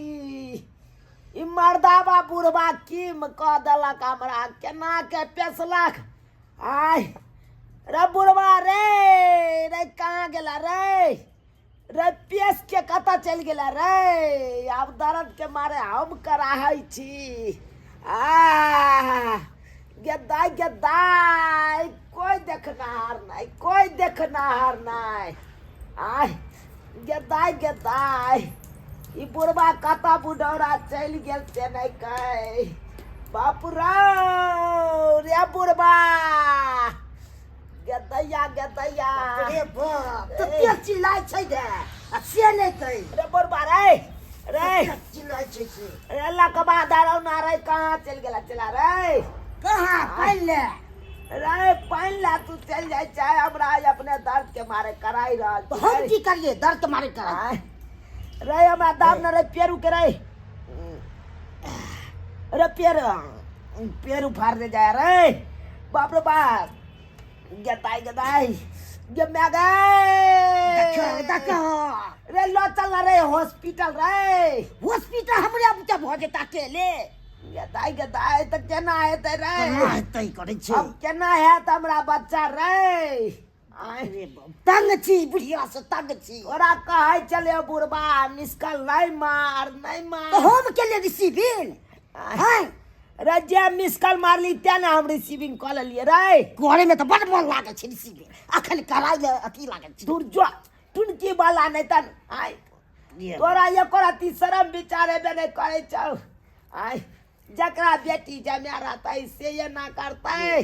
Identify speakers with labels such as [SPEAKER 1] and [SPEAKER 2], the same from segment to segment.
[SPEAKER 1] ई मर्दाबा बुढ़बा कीम कह देलक हमरा केना के पेसलक आय रे बुढ़बा रे कहाँ गेला रे पेस के कतऽ चलि गेला रे आब दर्द के मारे हम कराहै छी गेदाय कोई देखनाहार नहीं आय गेदाय ई बुढ़बा कतऽ बुढ़ौरा चलि गेल से नहीं कहे बाप रे बुढ़बा गेदैया
[SPEAKER 2] रे बाप तते चिल्लाय छै रे आ से नहीं कहि
[SPEAKER 1] रे बुढ़बा रे
[SPEAKER 2] चिल्लाय छै से
[SPEAKER 1] रे लकबा दारौना रे कहाँ चल गेला चला रे
[SPEAKER 2] कहाँ पहले
[SPEAKER 1] रे पहले तू चल जाए चाहे हमरा अपने दर्द के मारे कराई रहल
[SPEAKER 2] तो हम की करिए दर्द मारे कराई
[SPEAKER 1] रे हमरा दाम न रे पेरू के रे पेरू फाड़ दे जाए रे बाप रे बाप गेदाई गे मैं गए
[SPEAKER 2] देखो
[SPEAKER 1] रे लो चल रे हॉस्पिटल
[SPEAKER 2] हमरे अब जब हो जेता अकेले
[SPEAKER 1] गेदाई त केना हेतै रे
[SPEAKER 2] तै करे छै
[SPEAKER 1] अब केना हेत हमरा बच्चा रे
[SPEAKER 2] अरे तंग छी बुढ़िया से तंग छी
[SPEAKER 1] ओरा कहै चले बुढ़बा निस्कल नहीं मार
[SPEAKER 2] तो हम के लिए रिसीविंग हैं
[SPEAKER 1] रे जे मिसकल मारली ते ना हम रिसीविंग कऽ लेलिए रे
[SPEAKER 2] घरे में तो बड़ मन लागे छै रिसीविंग अखन कराई ले अथी लागे छै
[SPEAKER 1] दूर जो टुनकी वाला नहीं तन आय तोरा एको रती शरम विचारे बे नहीं करे छौ आय जकरा बेटी जमे रहतै से ये ना करतै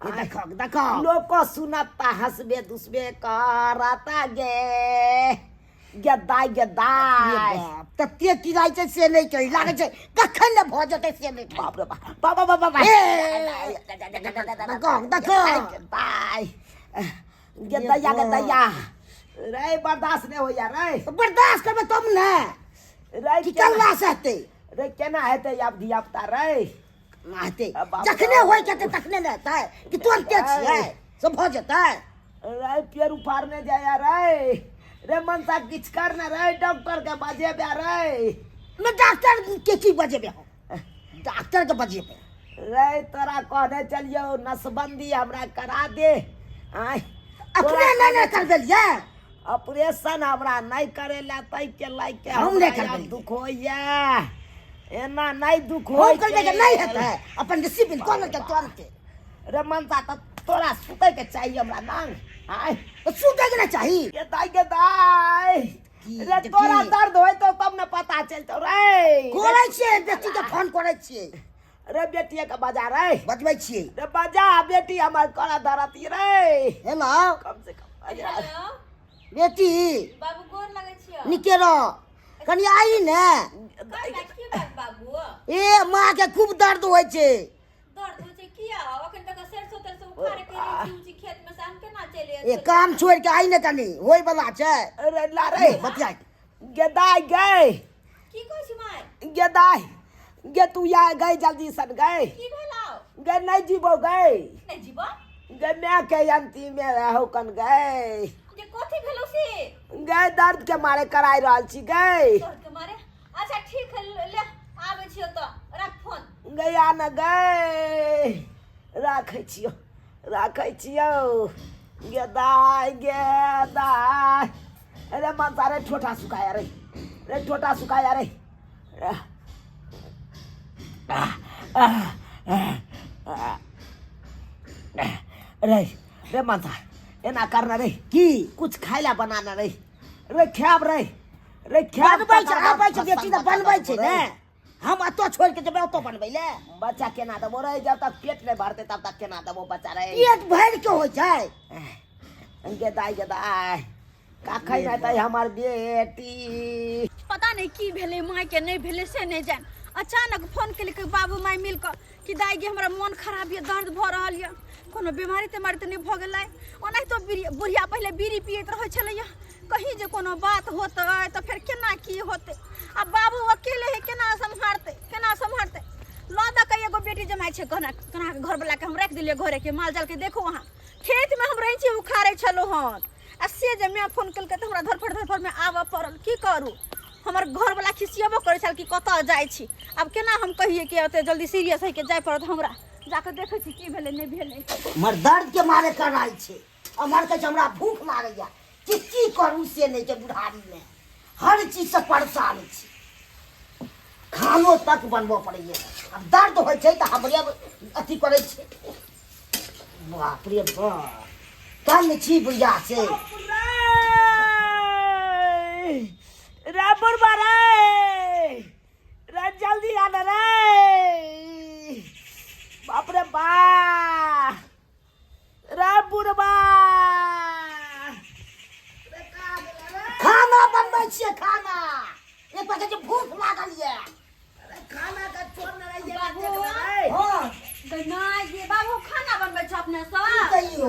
[SPEAKER 2] देखो
[SPEAKER 1] लोग को सुनता हंसबे दुसबे करता गेदाई
[SPEAKER 2] तते किराय छै से नहीं कहि लागे छै कखन ले भ जते से नहीं
[SPEAKER 1] बाप रे बाप
[SPEAKER 2] देखो
[SPEAKER 1] गेदैया रे बर्दाश्त नहीं होइया रे
[SPEAKER 2] बर्दाश्त करबे तुम ने
[SPEAKER 1] रे
[SPEAKER 2] की कल्ला सहते
[SPEAKER 1] रे केना हेतै आब धिया पुता रे
[SPEAKER 2] आते जखने होय के तखने रहता है कि तुरंते छियै सब भ जेतै
[SPEAKER 1] रे पेड़ उफाड़ने जाया रे मनसा किछ कर न रे डॉक्टर के बजेबे रे
[SPEAKER 2] मैं डॉक्टर के की बजेबे हो डॉक्टर के बजेबे
[SPEAKER 1] रे तोरा कहने चलियो नसबंदी हमरा करा दे आय
[SPEAKER 2] अपने नहीं कर देलिए
[SPEAKER 1] ऑपरेशन हमरा नहीं करेला तै के लायक के
[SPEAKER 2] हम नहीं कर देलिए
[SPEAKER 1] दुख होइया एना नहीं दुख
[SPEAKER 2] हो
[SPEAKER 1] होय
[SPEAKER 2] कर देके नहीं हेतै अपन रिसीविंग कॉल के तुरंत
[SPEAKER 1] रे मनसा त तोरा सुतै के चाहिए हमरा नांग आय
[SPEAKER 2] तो सुते के नहीं चाहिए
[SPEAKER 1] गेदाई रे तोरा दर्द होय तो तब न पता चलतो रे
[SPEAKER 2] कोरै छियै बेटी के फोन करै छियै
[SPEAKER 1] रे बेटिए के बजा रे
[SPEAKER 2] बजबै छियै
[SPEAKER 1] रे बजा बेटी हमर करा धरती रे
[SPEAKER 2] हेलो
[SPEAKER 1] कम से कम बजा
[SPEAKER 2] बेटी
[SPEAKER 3] बाबू गोर लगै छियो
[SPEAKER 2] निकेरो कनी आई ने
[SPEAKER 3] की बात बाबू
[SPEAKER 2] ए माँ के खूब दर्द होय छै
[SPEAKER 3] दर्द हो छै किया अखन तक सरसों तरसों उखाड़े के छी खेत में से हम केना चले
[SPEAKER 2] ए काम छोड़ के आई ने कनी होय वाला छै
[SPEAKER 1] रे ला रे
[SPEAKER 2] बतिया
[SPEAKER 1] गेदाई गए
[SPEAKER 3] की कहै छी माय
[SPEAKER 1] गेदाई गे तू या गए जल्दी सन गए
[SPEAKER 3] की भेलाउ
[SPEAKER 1] गे नहीं जीबो गए
[SPEAKER 3] नहीं जीबो
[SPEAKER 1] गे मैं के अंतिम में रहौ कन गए
[SPEAKER 3] जे कथि भेलौ से
[SPEAKER 1] गए दर्द के मारे कराई रहल छी गए
[SPEAKER 3] दर्द के मारे अच्छा ठीक है ले आबै छियो त रख फोन
[SPEAKER 1] गया न गए राखै छियो गेदाई अरे मन सारे ठोठा सुखाया रे रे मनसा एना करना रे
[SPEAKER 2] की
[SPEAKER 1] कुछ खाइला बनाना रे खाब रे
[SPEAKER 2] बनबै छै आबै छै बेटी त बनबै छै ने हम अतो छोड़ के जेबै अतो बनबै ले
[SPEAKER 1] बच्चा केना देबो रे जब तक पेट नहीं भरते तब तक केना देबो बच्चा रे
[SPEAKER 2] पेट भर के होय छै
[SPEAKER 1] गेदाई का खाई ना तै हमर बेटी
[SPEAKER 4] पता नहीं की भेले माय के नहीं भेले से नहीं जान अचानक फोन के लिए बाबू माय मिल कर कि दाई गे हमरा मन खराब ये दर्द भ रहल ये कोनो बीमारी ते नहीं भ गेलै ओना तो बुढ़िया पहले बीड़ी पियत रहै छलैया कहीं जे कोनो बात होतै तो फिर केना की होतै अब बाबू अकेले है केना संभारते लदा के एगो बेटी जमाई छै कहना के घर वाला के हम रख दिलिए घरे के माल जाल के देखो वहां खेत में हम रही छी उखाड़े छलो हन आ से जे मैं फोन कल के हमरा धरफड़ में आवा पड़ल की करू हमर घर वाला खिसियबो करे छल कि कतऽ जाइ छी। अब केना हम कहिए कि ओते जल्दी सीरियस है के जाय पड़त हमरा। जाके देखै छी की भेलै नहीं भेलै।
[SPEAKER 2] हमर दर्द के मारे कराई छे। हमर कहे हमरा भूख लागैया की करू से नहीं के बुढ़ारी में हर चीज से परेशान छी। खानो तक बनबो पड़ैया। अब दर्द होय छे त हमरे अथी करे छे। बाप रे बाप कल छी बुढ़िया से।
[SPEAKER 1] रे बुढ़बा रे जल्दी आना रे। बाप रे बा रे बुढ़बा
[SPEAKER 2] खाना बनबै छियै खाना। एक बार के भूख लागल ये।
[SPEAKER 1] खाना का छोड़ न रही है
[SPEAKER 3] बाबू।
[SPEAKER 2] हां
[SPEAKER 3] नहीं ये बाबू खाना बनबै छ अपने सब।
[SPEAKER 2] कहियो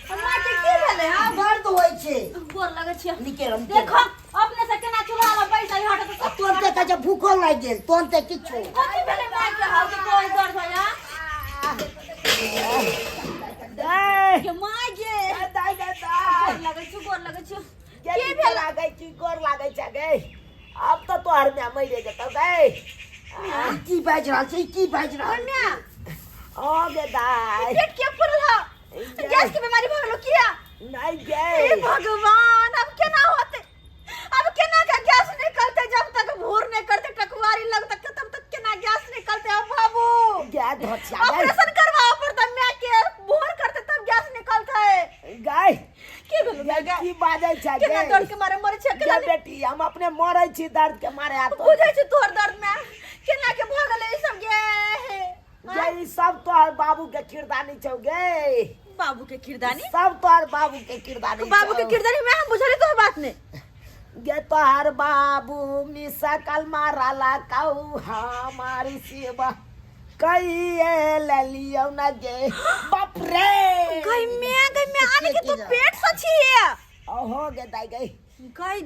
[SPEAKER 3] हमरा के की भेलै हां
[SPEAKER 2] दर्द होय छे।
[SPEAKER 3] गोर लगै छै।
[SPEAKER 2] निकेरम
[SPEAKER 3] देखो अपने से केना चूल्हा में बैसल हट त
[SPEAKER 2] तुरंते कहे भूखो लाग गेल तुरंते किछो।
[SPEAKER 3] कथी भेलै माय के हाउ के कोई दर्द होया।
[SPEAKER 1] दे
[SPEAKER 3] के माय गे
[SPEAKER 1] दाई
[SPEAKER 3] गोर लगै छै
[SPEAKER 1] की भेल लागै की गोर लागै छ गे। अब तो तोहर में मरे जतौ गे।
[SPEAKER 2] की बाज रहल छै की बाज रहल
[SPEAKER 3] अन्या
[SPEAKER 1] ओ गे दाई
[SPEAKER 3] पेट के फुलला गैस की बीमारी भ गेलो किया।
[SPEAKER 1] नहीं
[SPEAKER 3] हे
[SPEAKER 1] गे
[SPEAKER 3] भगवान अब केना होते। अब केना का गैस निकलते जब तक भूर नहीं करते टकवारी लगता तब तक केना गैस निकलते। अब बाबू
[SPEAKER 1] क्या धोछा गे
[SPEAKER 3] ऑपरेशन करवाओ पड़ता मैं के भूर करते तब गैस निकलता है।
[SPEAKER 1] गाय
[SPEAKER 3] की भेलो मैं गे
[SPEAKER 1] की बाजै छ
[SPEAKER 3] केना
[SPEAKER 1] गे।
[SPEAKER 3] दर्द के मारे मरे छ
[SPEAKER 1] गे
[SPEAKER 3] केना
[SPEAKER 1] बेटी हम अपने मरै छी दर्द के मारे आ तो
[SPEAKER 3] बुझै छी तोहर दर्द में केना के भ गेलै ई सब गे।
[SPEAKER 1] गे ई सब तोहर बाबू के किरदानी छौ गे।
[SPEAKER 3] बाबू के किरदानी
[SPEAKER 1] सब तोहर बाबू के किरदानी
[SPEAKER 3] बाबू के
[SPEAKER 1] छौ।
[SPEAKER 3] किरदानी में हम बुझले तो बात ने।
[SPEAKER 1] गे तोहर बाबू मिसा कल माराला कहू हमारी सेवा कहिए ले लियो न गे। बाप रे
[SPEAKER 3] गई मैं आने के तो पेट सची है।
[SPEAKER 1] ओहो गे दाई गे
[SPEAKER 3] गई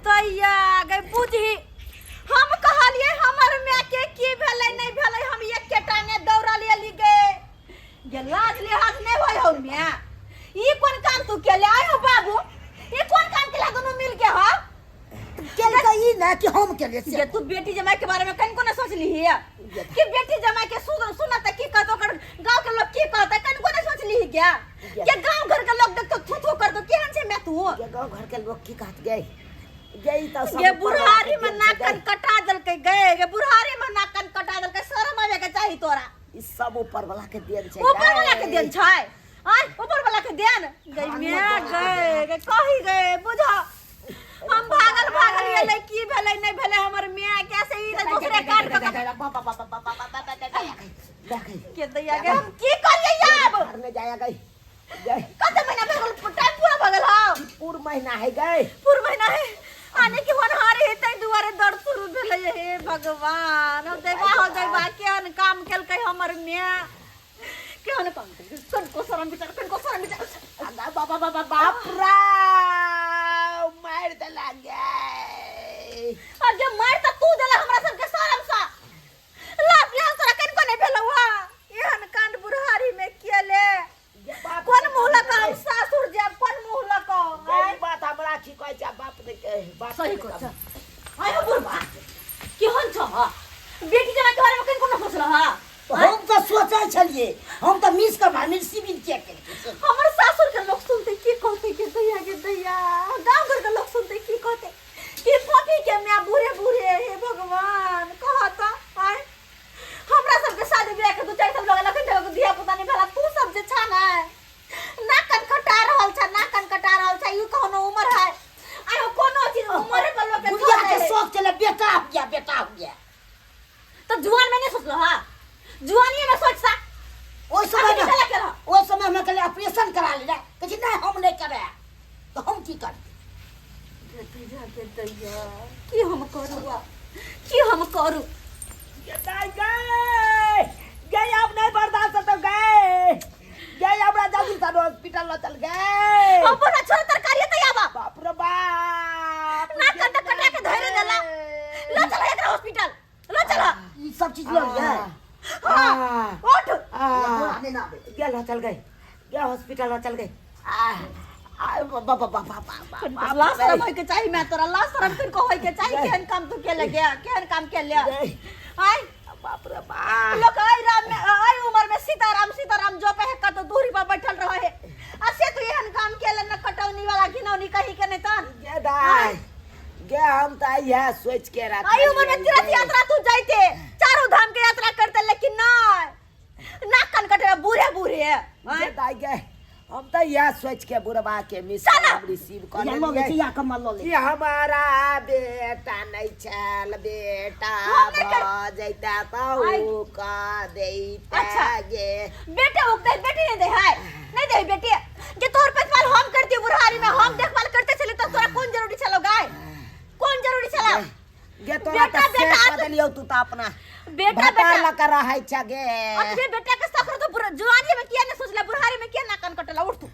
[SPEAKER 3] दैया गई बुझी हम कहलिए हमर में के की भेलै नहीं भेलै हम एक के टाइम दौड़ा ले गे लाज लिहाज नहीं होय हो में। ई कोन काम तू के ले आयो बाबू ई कोन काम के ला दोनों मिल के हो
[SPEAKER 2] केल कही ना कि हम के लिए
[SPEAKER 3] ये तू बेटी जमाई के बारे में कन को न सोचली है कि बेटी जमाई के सुना त की कहतो कर गांव के लोग की कहता कन को न सोचली है क्या के गांव घर के लोग देखतो थू थू कर दो केहन से मैं तू
[SPEAKER 1] गे गांव घर के लोग की कहत गे गे ई तो सब
[SPEAKER 3] ये बुढ़ारी में नाकन कटा दल के गए ये बुढ़ारी में नाकन कटा दल के शर्म आवे के चाहिए तोरा।
[SPEAKER 1] ई सब ऊपर वाला के देन छै
[SPEAKER 3] ऊपर वाला के देन छै आय ऊपर वाला के देन गई मैं गए कही गए बुझा हम भागल ये ले की भेलै नहीं भेलै हमर मियां कैसे ई दूसरे काट के दैया गे हम की करिए अब
[SPEAKER 1] घर में जाया गई गे
[SPEAKER 3] कते महीना भगल टाइम पूरा भगल हम
[SPEAKER 1] पूर महीना है गए
[SPEAKER 3] पूरा महीना है आने के होनहार है तै दुआरे दर्द शुरू भेलै हे भगवान हम देवा केहन काम केलकै हमर मियां केहन काम केलकै कन को शरण बिचार
[SPEAKER 1] बाप रे मार दे लागे
[SPEAKER 3] अगे मार त तू देला हमरा सब के शरम सा लाभ लिहाज तोरा कन को नहीं भेलौ हा एहन कांड बुढ़ारी में केले कोन मुंह लका हम सासुर जाब कोन मुंह लका
[SPEAKER 1] गई बात हमरा की कहै छै बाप दे के बात
[SPEAKER 3] सही कहछ आय हो बुढ़बा केहन छ बेटी जना के बारे में कन को न सोचला हा
[SPEAKER 2] हम तो सोचे छलिए हम तो मिस का माने सिविल चेक के
[SPEAKER 3] हमर सासुर के लोग सुनते की कहते के दैया गांव घर के लोग सुनते की कहते कि पति के मैं बूढ़े हे भगवान कहता आय हमरा सब के शादी ब्याह के दू चार साल लगल लखन दिया पुता नहीं भेला तू सब जे छा ना नाकन कटा रहल छ यू कोनो उम्र है आय कोनो चीज उम्र के लोग के
[SPEAKER 2] बुढ़िया के शौक चले बेटा हो गया
[SPEAKER 3] तो जुआन में नहीं सोचलो हा जुआनी में सोच सा
[SPEAKER 2] ओइ समय में कले ऑपरेशन करा ले कहि नहीं हम नहीं करे तो हम की कर
[SPEAKER 3] दैया की हम करू
[SPEAKER 1] गे दाई गे अब नहीं बर्दाश्त तो गे हमरा जल्दी से हॉस्पिटल ल चल गए
[SPEAKER 3] अपन छोरा तरकारी त आबा
[SPEAKER 1] बाप रे बाप
[SPEAKER 3] ना कटा के धरे देला लो चल एकरा हॉस्पिटल लो चल
[SPEAKER 2] ई सब चीज लो है
[SPEAKER 3] हां उठ
[SPEAKER 2] आने ना
[SPEAKER 1] गेल चल गए गे हॉस्पिटल चल गए
[SPEAKER 3] लास्ट शरम होय के चाहिए मैं तोरा लास्ट शरम फिर को होय के चाहिए केहन काम तू के लगे केहन काम के ले आय
[SPEAKER 1] बाप रे बाप
[SPEAKER 3] लोग आई उम्र में सीताराम जो पे है का तो दूरी पर बैठल रहे है असे तू एहन काम के ले न कटौनी वाला घिनौनी कहीं के नहीं तन
[SPEAKER 1] गे दाई गे हम त यह सोच के रखा
[SPEAKER 3] आई उम्र में तीर्थ यात्रा तू जाइते चारों धाम के यात्रा करते लेकिन ना कन कटे बूढ़े
[SPEAKER 1] गे दाई गे हम त यह सोच के बुढ़वा के मिस रिसीव कर
[SPEAKER 2] या लो ले
[SPEAKER 1] लेंगे
[SPEAKER 2] या कमल लो ले
[SPEAKER 1] कि हमारा बेटा नहीं चल बेटा भ जैता तो का देता
[SPEAKER 3] अच्छा।
[SPEAKER 1] गे
[SPEAKER 3] बेटे उगते बेटी नहीं दे है नहीं दे बेटी जे तोर पेटवाल हम करती बुढ़ारी में हम देखभाल करते चले तो तोरा कौन जरूरी चलो गाय कौन जरूरी चला
[SPEAKER 1] गे तोरा
[SPEAKER 3] बेटा,
[SPEAKER 1] त से
[SPEAKER 3] बेटा,
[SPEAKER 1] कर देलियो तू त अपना
[SPEAKER 3] बेटा
[SPEAKER 1] बेटा लका रहे छ गे
[SPEAKER 3] अपने बेटा के सफर तो जवानी में किया ने सोचला बुढ़ारी में किया ना कन कटला उठ तू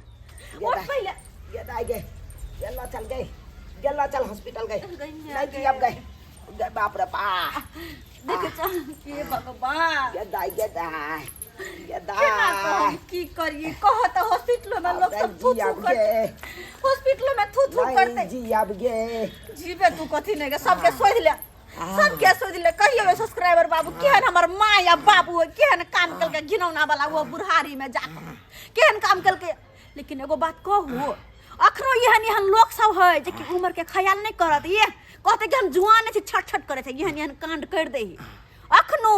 [SPEAKER 3] उठ पहले
[SPEAKER 1] गे दाई गे गेला चल गए गेला चल हॉस्पिटल गए नहीं कि अब गए बाप रे बाप
[SPEAKER 3] देख चल के भगवान
[SPEAKER 1] गे दाई गे दाई गे
[SPEAKER 3] केना कहब
[SPEAKER 1] दाई
[SPEAKER 3] की करिए कह तो हॉस्पिटल में लोग सब थू थू करते हॉस्पिटल में थू थू करते
[SPEAKER 1] जी अब गे
[SPEAKER 3] जीवे तू कथी नहीं के सबके सोच ले सबके सोच ले कहियो सब्सक्राइबर बाबू केहन हमर माँ या बाबू है केहन काम कल के घिनौना वाला वो बुढ़ारी में जाकर केहन काम कल के लेकिन एगो बात कहू अखनो एहन लोग सब है जे कि उम्र के ख्याल नहीं करत ये कहते कि हम जुआन छी छट करे थे एहन कांड कर दे अखनो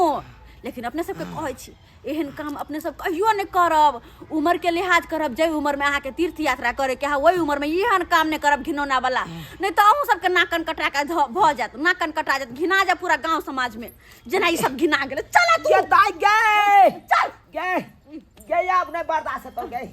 [SPEAKER 3] लेकिन अपने सबके कहै छी एहन काम अपने सब कहियो नहीं करब उम्र के लिहाज करब जे उम्र में अहाँ के तीर्थ यात्रा करे के वही उम्र में एहन काम नहीं करब घिनौना वाला नहीं तो अहूँ सबके नाकन कटा के भ जात नाकन कटा जात घिना जा पूरा गांव समाज में जेना ई सब घिना गेले चला तू
[SPEAKER 1] गे दाई गे
[SPEAKER 3] चल
[SPEAKER 1] गे गे अपने बर्दाश्त हो गए